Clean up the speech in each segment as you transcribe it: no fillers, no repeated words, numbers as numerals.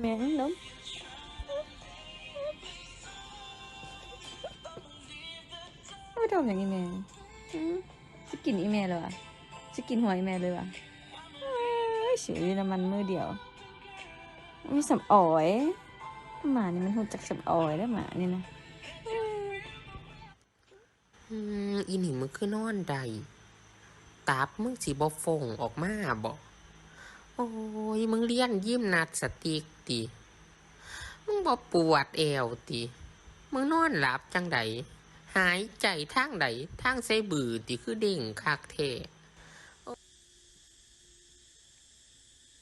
แม่น้ำไม่ทำอย่างนี้แม่จะกินอีแม่เลยวะจะกินหัวอีแม่เลยวะเฉยน้ำมันมือเดียวมีสำออยหมานี่มันหูจักสำออยได้หมานี่นะอีนี่มึงคือนอนใดตับมึงสิบ่ฟงออกมาบ่โอ้ยมึงเรียนยิมนาสติกติมึงบ่ปวดเอวติมึงนอนหลับจังใดหายใจทางใดทางไส้บือติคือเด้งคักแท้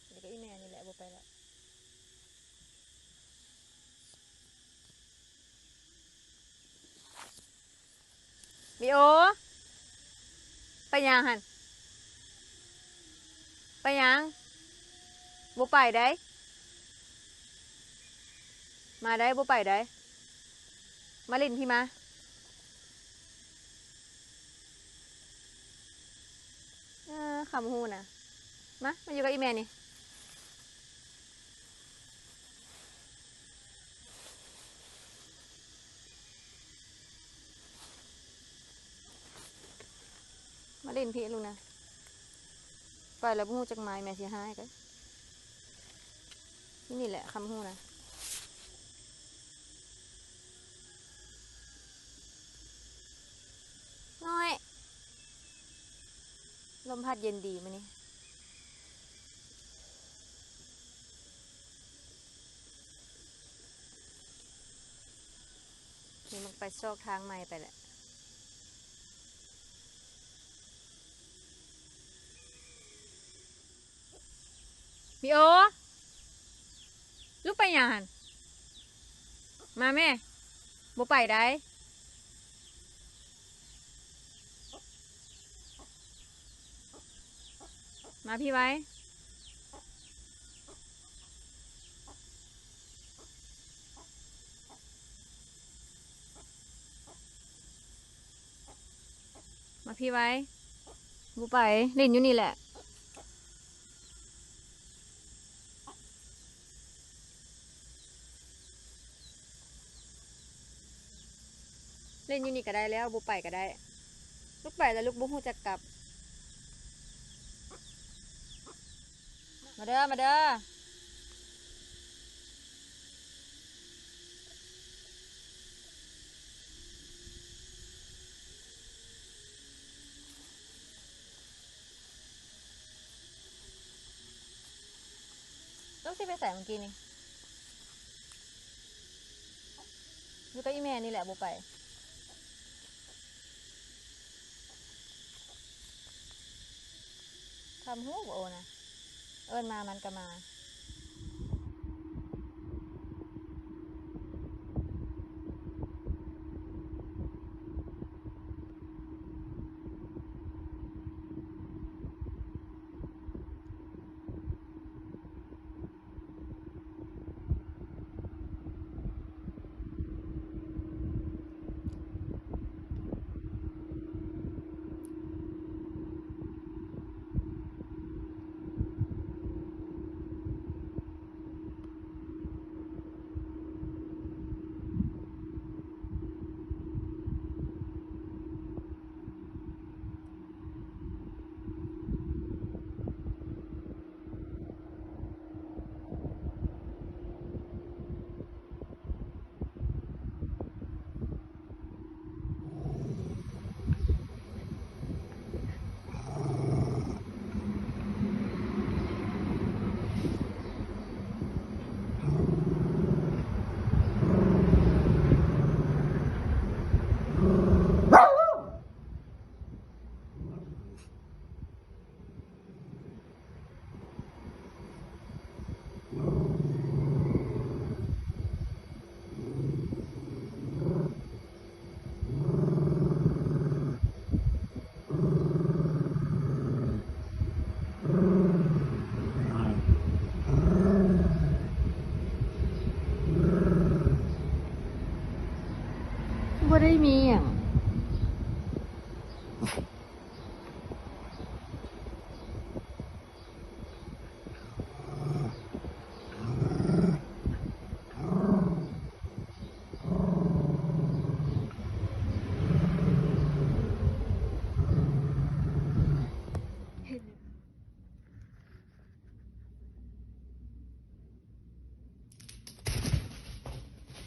เดี๋ยวก็อีแม่นี่แหละบ่ไปละมีโอไปยังหันไปยังบ่ไปได้มาได้บ่ไปได้มาลินพี่มาคำฮูนะมาอยู่กับอีแม่นี่มาลินพี่ลุงนะไปแล้วบ่ฮู้จักไม้แม่สิหายกันนี่แหละคำฮูนะน้อยลมพัดเย็นดีมานี่นี่มันไปซอกทางใหม่ไปแหละมีโอลูกไปยังหันมาแม่บ่ไปได้มาพี่ไว้มาพี่ไว้บ่ไปเล่นอยู่นี่แหละเล่นอยู่นี่ก็ได้แล้วบ่ไปก็ได้ลูกไปแล้วลูกบ่ฮู้จักกลับมาเด้อมาเด้อลูกสิไปใส่เมื่อกี้นี่อยู่กับอีแม่นี่แหละบ่ไปทำฮู้บ่โอนะเอิ้นมามันก็มา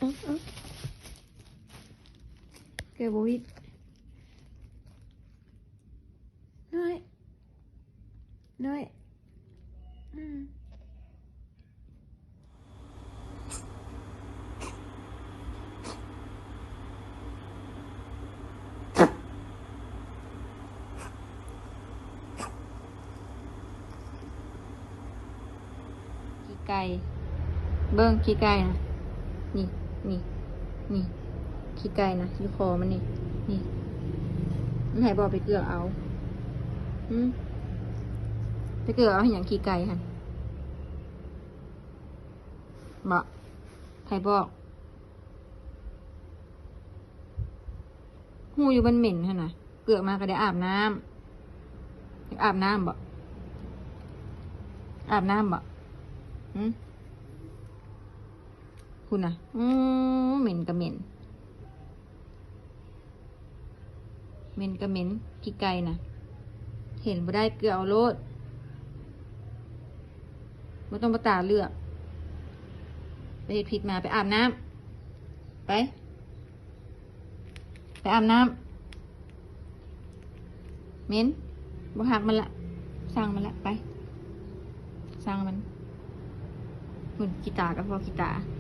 เกลือโบวิดน้อยน้อยขี้ไก่เบิ้งขี้ไก่นะนี่นี่นี่ขี้ไก่นะอยู่คอมันนี่นี่มันให้บอกไปเกลือเอาไปเกลือเอาให้อย่างขี้ไก่ฮะบอกใครบอกหูอยู่บนเหม็นฮะนะเกลือมาก็ได้อาบน้ำอยากอาบน้ำบ่อาบน้ำบ่คุณน่ะเหม็นกับเหม็นเหม็นกับเหม็นขี้ไก่น่ะเห็นบ่ได้เกลือเอาโลดไม่ต้องมาตาเลือกไปเฮ็ดผิดมาไปอาบน้ำไปอาบน้ำเหม็นบ่หักมันละสร้างมันละไปสร้างมันหุ่นกีตาร์กับพอกีตาร์